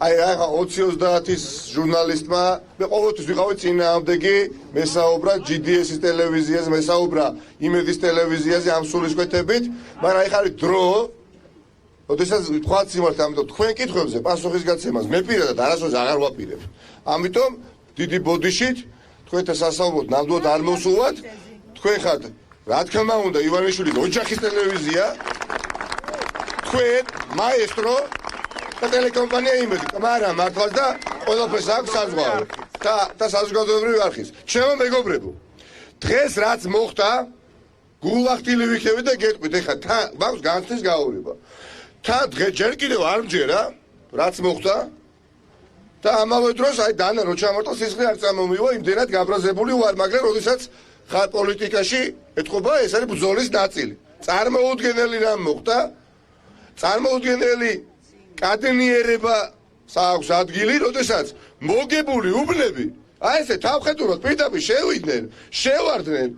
აი რა 20-30-ის ჟურნალისტმა მე ყოველთვის ვიყავი წინააღმდეგი მესაუბრა GDS-ის ტელევიზიაზე, მესაუბრა იმედის ტელევიზიაზე ამ სულისკვეთებით, მაგრამ ეხლა არის დრო, როდესაც ვთქვათ სიმართლე, ამიტომ თქვენ კითხვებზე პასუხის გაცემას მე პირადად არასოდეს აღარ ვაპირებ. ამიტომ დიდი ბოდიშით თქვენთან სასაუბროდ ნამდვილად არ მოსულვათ. თქვენ ხართ, რა თქმა უნდა, ივანიშვილის ოჯახის ტელევიზია, თქვენ მაესტრო და ტელეკომპანია იმედი, მაგრამ მართლაც და ყველაფერს აქვს საზღვაო და საზოგადოებრივი არხის. ჩემო მეგობრებო, დღეს რაც მოხდა, გულახდილი ვიქნებით და გეტყვით, ეხლა მაქვს განცდის გაურება. თან დღეს ჯერ კიდევ არ მჯერა, რაც მოხდა და ამავე დროს აი დანა რო ჩამორტა სისხლი არ წამომივა, იმდენად გაბრაზებული ვარ, მაგრამ როდესაც ხარ პოლიტიკაში, ეთქობა ეს არის ბრძოლის ნაწილი. წარმოუდგენელი რამ მოხდა, წარმოუდგენელი კადენიერება აქვს ადგილი, როდესაც მოგებული უბნები, აი ესე თავხედურად პირდაპირ შევარდნენ,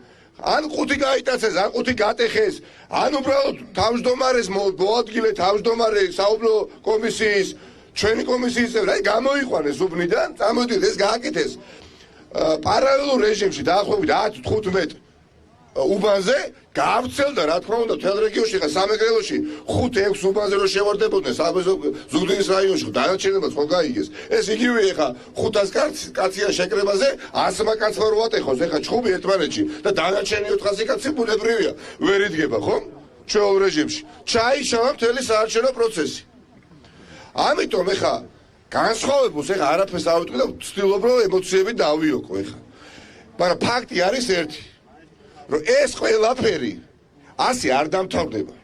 ან ყუთი გაიტაცეს, ან ყუთი გატეხეს, ან უბრალოდ თავმჯდომარეს მოადგილე თავმჯდომარე საუბნო კომისიის, ჩვენი კომისიის წევრი, აი გამოიყვანეს უბნიდან, წამოდით ეს გააკეთეს პარალელურ რეჟიმში დაახლოებით 10-15 უბანზე გავრცელდა, რა თქმა უნდა, მთელ რეგიონში, ხა სამეგრელოში 5-6 უბანზე რო შევარდებოდნენ ზუგდიდის რაიონში, დანარჩენებაც ხო გაიგეს. ეს იგივე ხა 500 კაციან შეკრებაზე 100 კაცმა რო ატეხოს, ხა ჩხუბი ერთმანეთში და დანარჩენი 400 კაცი ბუნებრივია, ვერ იდგება, ხო? ჩვეულ რეჟიმში. ჩაიშალა მთელი საარჩევნო პროცესი. ამიტომ ხა განსხვავებულს ხა არაფერს ავიტყვი და ვცდილობ რომ ემოციები დავიოკო ხა. მაგრამ ფაქტი არის ერთი. რომ ეს ყველაფერი ასე არ დამთავრდება.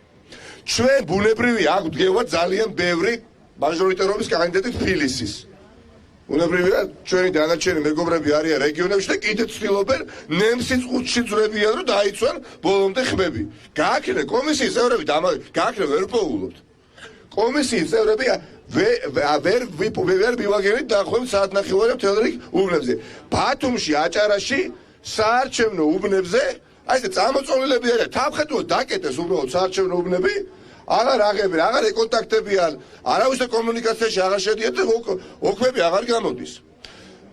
ჩვენ ბუნებრივი აქვთ გევა ძალიან ბევრი მაჟორიტარობის კანდიდატი თბილისის. ბუნებრივია ჩვენი დანარჩენი მეგობრები არიან რეგიონებში და კიდევ ცდილობენ ნემსის ყუთში ძვრებიან რომ დაიცვან ბოლომდე ხმები. გააჩნია კომისიის წევრები და გააჩნია ვერ პოულობთ. კომისიის წევრები ვერ მივაგებთ დაახლოებით საათნახევარი მთელ რიგ უბნებზე. ბათუმში, აჭარაში საარჩევნო უბნებზე აი ეს წამოწოლილები არიან, თავხედულად დაკეტეს უბრალოდ საარჩევნო უბნები, აღარ აღებენ, აღარ ეკონტაქტებიან, არავის კომუნიკაციაში აღარ შედიან და ოქმები აღარ გამოდის.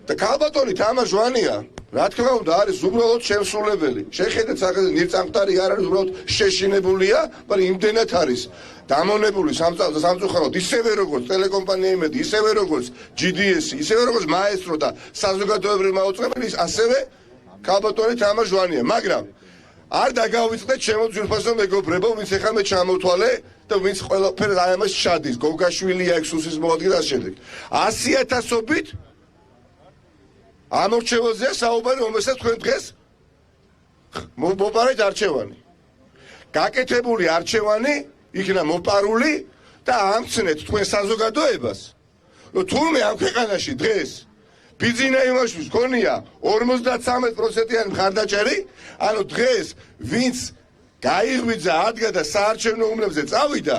და ქალბატონი თამა ჟვანია, რა თქმა უნდა, არის უბრალოდ შემსრულებელი. შეხედეთ სახელმწიფო ნირწამხტარი არ არის, უბრალოდ შეშინებულია, მაგრამ იმდენად არის დამონებული სამწუხაროდ, ისევე როგორც ტელეკომპანია იმედი, ისევე როგორც GDS, ისევე როგორც მაესტრო და საზოგადოებრივი მაუწყებელი, ასევე ქალბატონი თამა ჟვანია, მაგრამ არ დაგავიწყდეთ ჩემო ძვირფასო მეგობრებო, ვინც ეხლა მე ჩამოვთვალე და ვინც ყველაფერს აი ამას ჩადის, გოგაშვილია ექსუსის მოადგილე და შემდეგ. 100,000-ობით ამორჩეველზეა საუბარი, რომელსაც თქვენ დღეს მოპარეთ არჩევანი. გაკეთებული არჩევანი იქნა მოპარული და ამცნეთ თქვენ საზოგადოებას, რომ თურმე ამ ქვეყანაში დღეს ბიძინა იმაშვილს ქონია 53%-იანი მხარდაჭერი, ანუ დღეს ვინც გაიღვიძა ადგა და საარჩევნო უბნებზე წავიდა,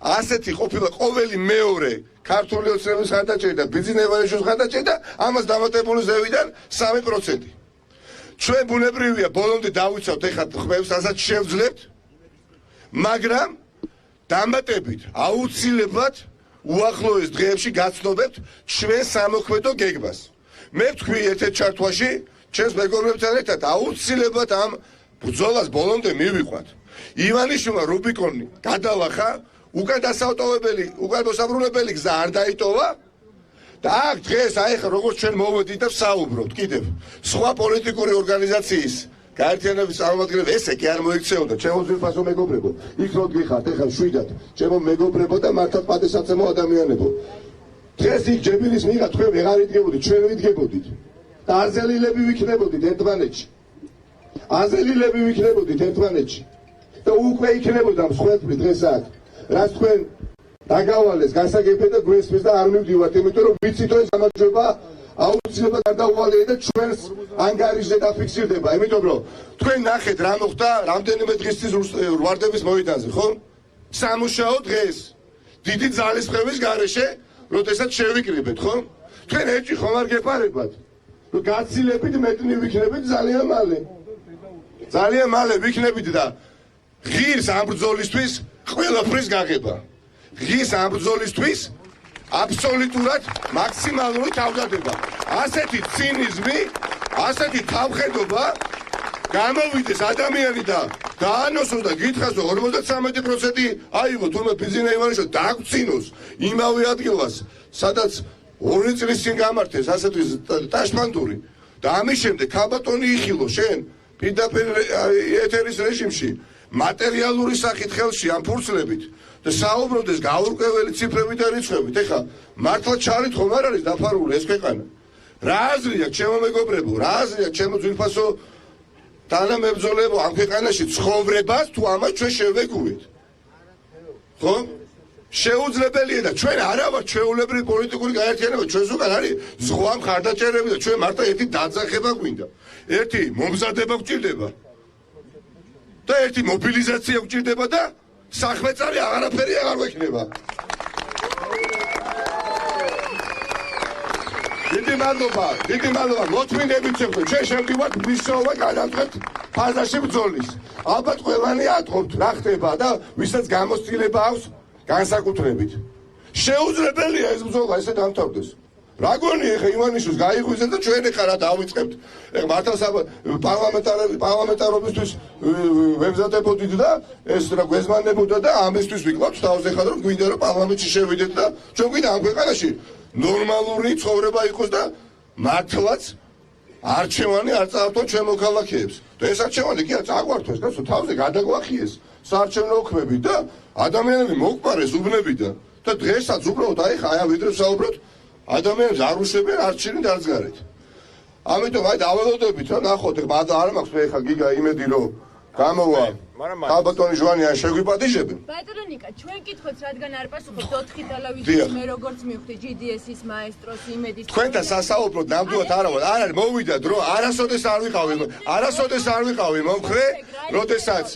ასეთი ყოფილა ყოველი მეორე ქართული ოცნების მხარდაჭერი და ბიძინა იმაშვილის მხარდაჭერი და ამას დამატებული ზევიდან 3%. ჩვენ ბუნებრივია ბოლომდე დავიცავთ ეხლა ხმებს, რასაც შევძლებთ, მაგრამ დამატებით აუცილებლად უახლოეს დღეებში გაცნობებთ ჩვენ სამოქმედო გეგმას. მე ვთქვი ერთ-ერთ ჩართვაში, ჩვენს მეგობრებთან ერთად აუცილებლად ამ ბრძოლას ბოლომდე მივიყვათ. ივანიშვილმა რუბიკონი გადალახა, უკან დასავტოვებელი, უკან მოსაბრუნებელი გზა არ დაიტოვა და აქ დღეს აი ხა როგორც ჩვენ მოვედით და ვსაუბრობთ კიდევ სხვა პოლიტიკური ორგანიზაციის გაერთიანების წარმომადგენლები, ესე კი არ მოიქცეოდა, ჩემო ძვირფასო მეგობრებო, იქ რო გიხართ, ეხლა შვიდად, ჩემო მეგობრებო და მართლაც პატივსაცემო ადამიანებო. დღეს იქ ჯებილის მიღა თქვენ ვეღარ იდგებოდით, ჩვენ ვიდგებოდით. და აზელილები ვიქნებოდით ერთმანეთში. აზელილები ვიქნებოდით ერთმანეთში. და უკვე იქნებოდა მსხვერპლი დღეს აქ. რაც თქვენ დაგავალეს გასაგებია და გვესმის და არ მივდივართ, იმიტომ რომ ვიცით რომ ეს გამარჯვება აუცილებლად არ დაუვალია და ჩვენს ანგარიშზე დაფიქსირდება, იმიტომ რომ თქვენ ნახეთ რა მოხდა რამდენიმე დღის წინ ვარდების მოედანზე, ხო? სამუშაო დღეს დიდი ძალისხმევის გარეშე, როდესაც შევიკრიბეთ, ხო? თქვენ ეჭი ხომ არ გეპარებათ? რომ გაცილებით მეტნი ვიქნებით ძალიან მალე. ძალიან მალე ვიქნებით და ღირს ამ ბრძოლისთვის ყველაფრის გაღება. ღის ამ ბრძოლისთვის აბსოლუტურად მაქსიმალური თავდადება. ასეთი ცინიზმი, ასეთი თავხედობა გამოვიდეს ადამიანი და დაანოსოს და გითხრას რომ 53% აიღო თურმე ბიზინა ივანიშვილი დაგვცინოს იმავე ადგილას, სადაც 2 წლის წინ გამართეს ასეთი ტაშმანდური და ამის შემდეგ ქალბატონი იხილო შენ პირდაპირ ეთერის რეჟიმში მატერიალური სახით ხელში ამ ფურცლებით და საუბრობდეს გაურკვეველი ციფრებით და რიცხვებით. ეხლა მართლა ჩარით ხომ არ არის დაფარული ეს ქვეყანა? რა აზრი აქვს ჩემო მეგობრებო, რა აზრი აქვს ჩემო ძვირფასო თანამებრძოლებო ამ ქვეყანაში ცხოვრებას თუ ამას ჩვენ შევეგუვით? ხო? შეუძლებელია და ჩვენ არა ვართ ჩვეულებრივი პოლიტიკური გაერთიანება, ჩვენ ზოგადად არის ზღვა მხარდაჭერები და ჩვენ მართლა ერთი დაძახება გვინდა. ერთი მომზადება გვჭირდება და ერთი მობილიზაცია გვჭირდება და საქმეწარი აღარაფერი აღარ გვექნება. დიდი მადლობა, მოთმინებით შეხვდეთ. ჩვენ შევდივართ მნიშვნელოვან განათლებით ფაზაში ბრძოლის. ალბათ ყველანი ატყობთ რა ხდება და ვისაც გამოცდილება აქვს განსაკუთრებით. შეუძლებელია ეს ბრძოლა ესე დამთავრდეს. რა გონია ეხა ივანიშვილს გაიღვიძეთ და ჩვენ ეხა რა დავიწყებთ? ეხა მართლა პარლამენტარობისთვის ვემზადებოდით და ეს რა გვეზმანებოდა და ამისთვის ვიკლავთ თავზე ხარ რომ გვინდა რომ პარლამენტში შევიდეთ და ჩვენ გვინდა ამ ქვეყანაში ნორმალური ცხოვრება იყოს და მართლაც არჩევანი არ წაართვა ჩვენ მოქალაქეებს. და ეს არჩევანი კი არ წაგვართვეს და თავზე გადაგვახიეს საარჩევნო ოქმები და ადამიანები მოკპარეს უბნებიდან და დღესაც უბრალოდ აი ხა ვიდრე ვსაუბრობთ ადამიანებს არ უშვებიან არც შიგნით არც გარეთ. ამიტომ აი დაველოდებით რა ნახოთ ეხლა არ მაქვს მე ეხლა გიგა იმედი რომ გამოვა ქალბატონი ჟვანიან შეგვიპატიჟებენ. ბატონო ნიკა, ჩვენ კითხოთ რადგან არ პასუხობთ 4 ტელევიზიის მე როგორც მივხვდი GDS-ის მაესტროს იმედის. თქვენთან სასაუბროდ ნამდვილად არ არის მოვიდა დრო, არასოდეს არ ვიყავი მომხრე, როდესაც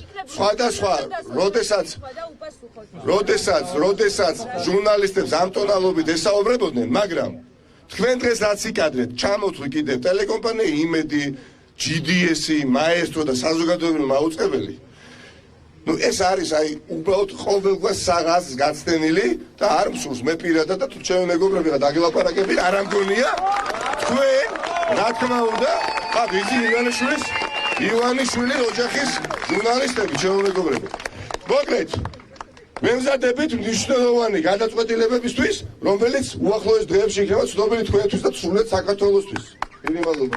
ჟურნალისტებს ამ ტონალობით ესაუბრებოდნენ, მაგრამ თქვენ დღეს რაც იკადრეთ, ჩამოთვლი კიდევ ტელეკომპანია იმედი, GDS-ი, მაესტრო და საზოგადოებრივი მაუწყებელი. ნუ ეს არის აი უბრალოდ ყოველგვარ საღაზს გაცდენილი და არ მსურს მე პირადად და თუ ჩემი მეგობრები რა დაგილაპარაკებინ არ ამგონია თქვენ რა თქმა უნდა ხა ვიზი ივანიშვილის ოჯახის ჟურნალისტები ჩემი მეგობრები მოკლედ მემზადებით მნიშვნელოვანი გადაწყვეტილებებისთვის რომელიც უახლოეს დღეებში იქნება ცნობილი თქვენთვის და სრულად საქართველოსთვის. დიდი მადლობა.